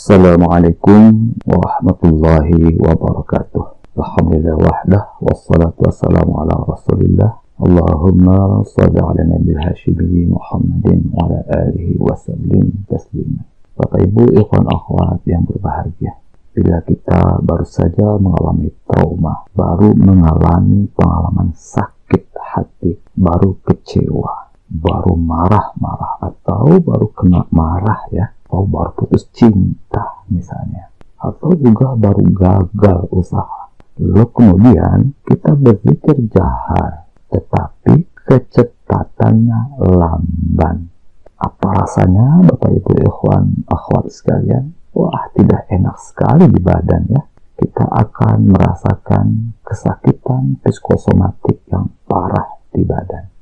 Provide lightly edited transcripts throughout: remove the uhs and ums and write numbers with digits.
Assalamualaikum warahmatullahi wabarakatuh. Alhamdulillah wahdah, wassalatu wassalamu ala rasulillah. Allahumma salli ala nabil hashimi Muhammadin wa ala alihi wasallim taslima. Bapak ibu ikhwan akhwat yang berbahagia, bila kita baru saja mengalami trauma, baru mengalami pengalaman sakit hati, baru kecewa, baru marah-marah, atau baru kena marah ya, atau baru putus cinta misalnya, atau juga baru gagal usaha, lalu kemudian kita berpikir jahat, tetapi kecepatannya lamban. Apa rasanya Bapak Ibu ikhwan akhwat sekalian? Wah, tidak enak sekali di badan ya. Kita akan merasakan kesakitan psikosomatik yang parah di badan.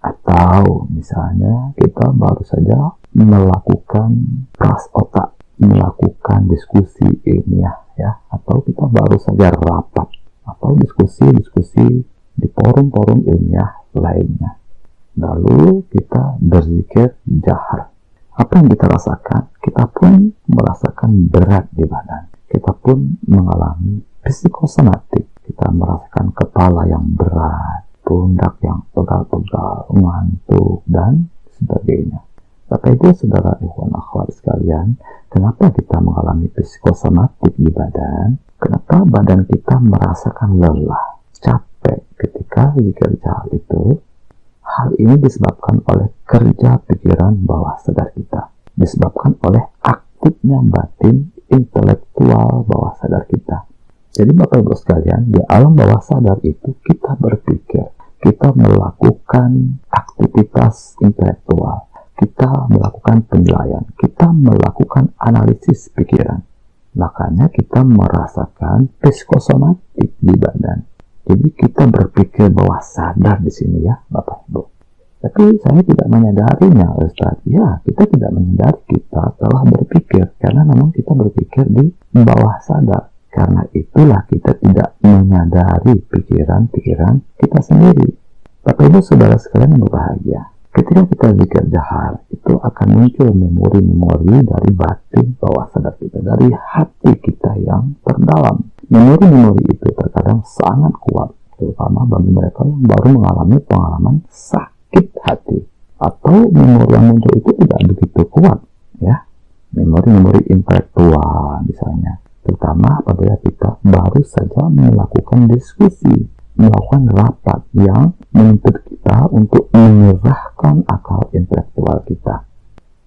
Atau misalnya kita baru saja melakukan keras otak, melakukan diskusi ilmiah ya, atau kita baru saja rapat atau diskusi di forum-forum ilmiah lainnya, lalu kita berzikir jahar. Apa yang kita rasakan? Kita pun merasakan berat di badan, kita pun mengalami psikosomatik, kita merasakan kepala yang berat, pundak yang pegal-pegal, ngantuk, dan sebagainya. Bapak Ibu saudara ikhwan akhwat sekalian, kenapa kita mengalami psikosomatik di badan? Kenapa badan kita merasakan lelah, capek ketika zikir jahar itu? Hal ini disebabkan oleh kerja pikiran bawah sadar kita, disebabkan oleh aktifnya batin intelektual bawah sadar kita. Jadi Bapak Ibu sekalian, di alam bawah sadar itu kita berpikir, kita melakukan aktivitas intelektual, kita melakukan penilaian, kita melakukan analisis pikiran. Makanya kita merasakan psikosomatik di badan. Jadi kita berpikir bawah sadar di sini ya Bapak Ibu. Tapi saya tidak menyadarinya Ustaz. Ya, kita tidak menyadari kita telah berpikir, karena memang kita berpikir di bawah sadar. Karena itulah kita tidak menyadari pikiran-pikiran kita sendiri. Bapak Ibu saudara sekalian yang berbahagia, ketika kita zikir jahar, itu akan muncul memori-memori dari batin bawah sadar kita, dari hati kita yang terdalam. Memori-memori itu terkadang sangat kuat, terutama bagi mereka yang baru mengalami pengalaman sakit hati, atau memori yang muncul itu tidak begitu kuat ya. Memori-memori intelektual misalnya, terutama apabila kita baru saja melakukan diskusi, melakukan rapat yang menuntut kita untuk menyerahkan akal intelektual kita.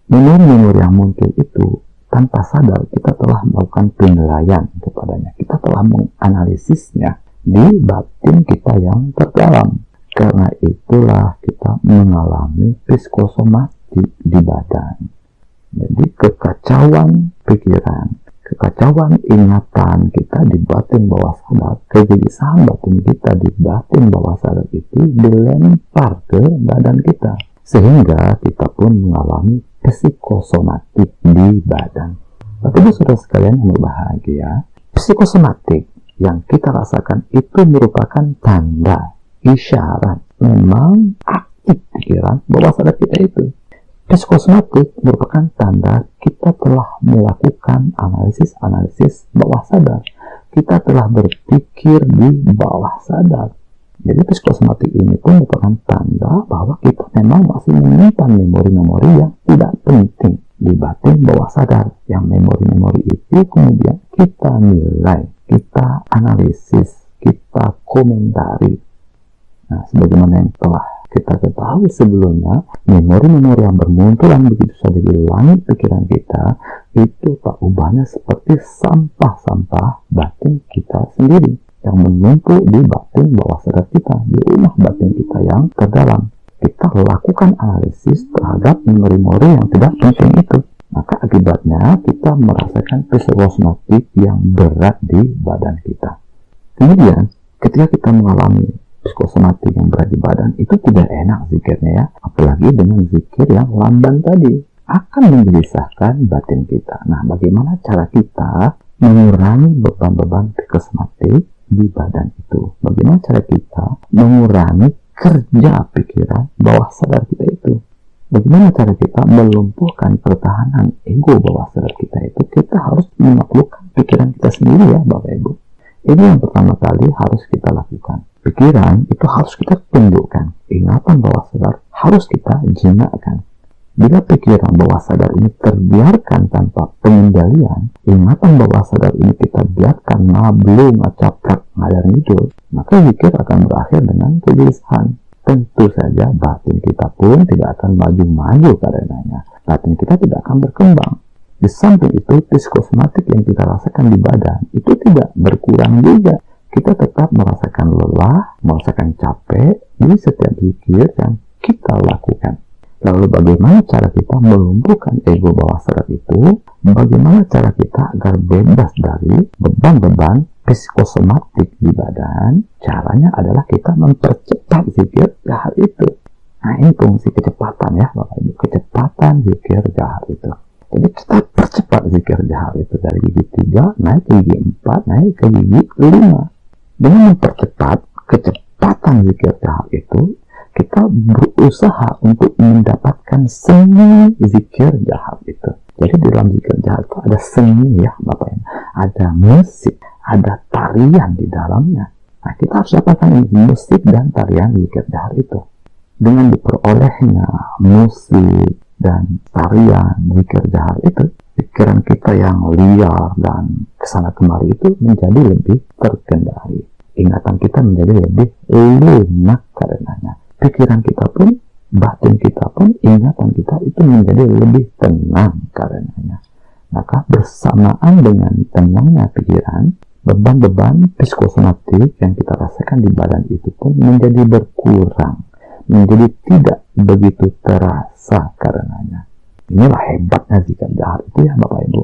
Memori-memori yang muncul itu tanpa sadar kita telah melakukan penilaian kepadanya, kita telah menganalisisnya di batin kita yang terdalam. Karena itulah kita mengalami psikosomatik di badan. Jadi kekacauan pikiran, kekacauan ingatan kita di batin bawah sadar, kegelisahan batin kita di batin bawah sadar itu dilempar ke badan kita, sehingga kita pun mengalami psikosomatik di badan. Tapi saudara sekalian yang berbahagia, psikosomatik yang kita rasakan itu merupakan tanda, isyarat memang aktif pikiran bawah sadar kita itu. Psikosomatik merupakan tanda kita telah melakukan analisis bawah sadar. Kita telah berpikir di bawah sadar. Jadi psikosomatik ini pun merupakan tanda bahwa kita memang masih menyimpan memori-memori yang tidak penting di batin bawah sadar. Yang memori-memori itu kemudian kita nilai, kita analisis, kita komentari. Nah, sebagaimana yang telah kita ketahui sebelumnya, memori-memori yang bermunculan begitu saja di langit pikiran kita, itu tak ubahnya seperti sampah-sampah batin kita sendiri yang menumpuk di batin bawah sadar kita, di rumah batin kita yang terdalam. Kita lakukan analisis terhadap memori-memori yang tidak penting itu. Maka akibatnya kita merasakan psikosomatik yang berat di badan kita. Kemudian, ketika kita mengalami psikosomatik yang berat di badan, itu tidak enak zikirnya ya. Apalagi dengan zikir yang lamban tadi, akan menggelisahkan batin kita. Nah, bagaimana cara kita mengurangi beban-beban psikosomatik di badan itu? Bagaimana cara kita mengurangi kerja pikiran bawah sadar kita itu? Bagaimana cara kita melumpuhkan pertahanan ego bawah sadar kita itu? Kita harus menaklukkan pikiran kita sendiri ya Bapak Ibu. Ini yang pertama kali harus kita lakukan. Pikiran itu harus kita tundukkan. Ingatan bawah sadar harus kita jinakkan. Bila pikiran bawah sadar ini terbiarkan tanpa pengendalian, ingatan bawah sadar ini kita biarkan ngablung, ngacaprak, ngalir ngidul, maka zikir akan berakhir dengan kegelisahan. Tentu saja batin kita pun tidak akan maju-maju karenanya. Batin kita tidak akan berkembang. Di samping itu, psikosomatik yang kita rasakan di badan itu tidak berkurang juga. Kita tetap merasakan lelah, merasakan capek di setiap zikir yang kita lakukan. Lalu bagaimana cara kita melumpuhkan ego bawah sadar itu? Bagaimana cara kita agar bebas dari beban-beban psikosomatik di badan? Caranya adalah kita mempercepat zikir jahar itu. Nah, ini fungsi kecepatan ya Bapak Ibu, kecepatan zikir jahar itu. Jadi kita percepat zikir jahar itu dari gigi 3 naik ke gigi 4, naik ke gigi 5. Dengan mempercepat kecepatan zikir jahar itu, kita berusaha untuk mendapatkan seni zikir jahar itu. Jadi di dalam zikir jahar itu ada seni ya Bapak Ibu, ada musik, ada tarian di dalamnya. Nah, kita harus dapatkan musik dan tarian zikir jahar itu. Dengan diperolehnya musik dan tarian zikir jahar itu, pikiran kita yang liar dan kesana kemari itu menjadi lebih terkendali. Ingatan kita menjadi lebih lunak karenanya. Pikiran kita pun, batin kita pun, ingatan kita itu menjadi lebih tenang karenanya. Maka bersamaan dengan tenangnya pikiran, beban-beban psikosomatik yang kita rasakan di badan itu pun menjadi berkurang, menjadi tidak begitu terasa karenanya. Inilah hebatnya zikir jahar itu ya Bapak Ibu.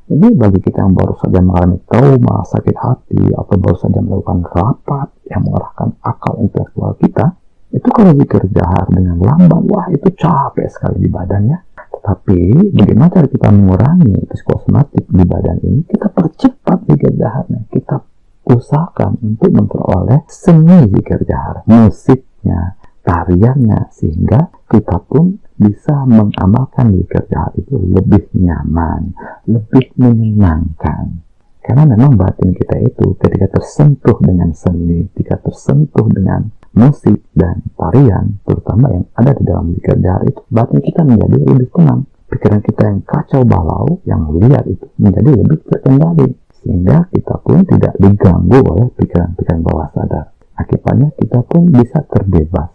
Jadi bagi kita yang baru saja mengalami trauma, sakit hati, atau baru saja melakukan rapat yang mengarahkan akal intelektual kita, itu kalau zikir jahar dengan lamban, wah itu capek sekali di badan ya. Tetapi bagaimana cara kita mengurangi psikosomatik di badan ini? Kita percepat zikir jaharnya. Kita usahakan untuk memperoleh seni zikir jahar, musiknya, tariannya, sehingga kita pun bisa mengamalkan zikir jahar itu lebih nyaman, lebih menyenangkan. Karena memang batin kita itu ketika tersentuh dengan seni, ketika tersentuh dengan musik dan tarian, terutama yang ada di dalam zikir jahar itu, batin kita menjadi lebih tenang. Pikiran kita yang kacau balau, yang liar itu menjadi lebih terkendali, sehingga kita pun tidak diganggu oleh pikiran-pikiran bawah sadar. Akibatnya kita pun bisa terbebas,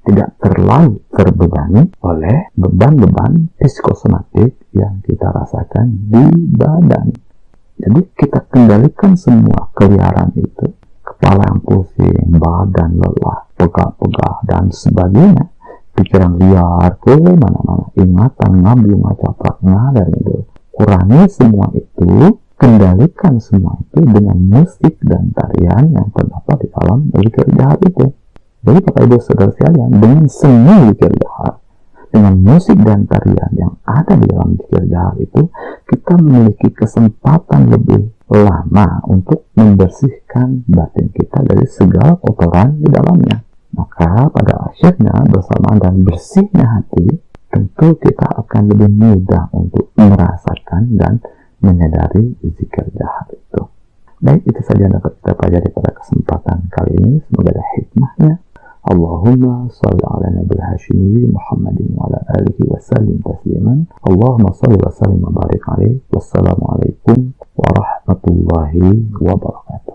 tidak terlalu terbebani oleh beban-beban psikosomatik yang kita rasakan di badan. Jadi kita kendalikan semua keliaran itu, kepala yang pusing, badan lelah, pegah-pegah, dan sebagainya. Pikiran liar ke mana-mana, ingatan ngablu, ngacaprak, ngalir gitu. Kurangi semua itu, kendalikan semua itu dengan musik dan tarian yang terdapat di dalam zikir jahar itu. Jadi Bapak Ibu Saudara sekalian, dengan seni zikir jahar, dengan musik dan tarian yang ada di dalam zikir jahar itu, kita memiliki kesempatan lebih lama untuk membersihkan batin kita dari segala kotoran di dalamnya. Maka pada akhirnya bersamaan dan bersihnya hati, tentu kita akan lebih mudah untuk merasakan dan menyadari zikir jahar itu. Baik, itu saja yang dapat kita pelajari pada kesempatan kali ini. Semoga ada hikmahnya. Allahumma salli ala nabil hashimi Muhammadin wa ala alihi wa sallim tasliman. Allahumma salli wa sallim wa barik alaihi. Wassalamualaikum warahmatullahi wabarakatuh.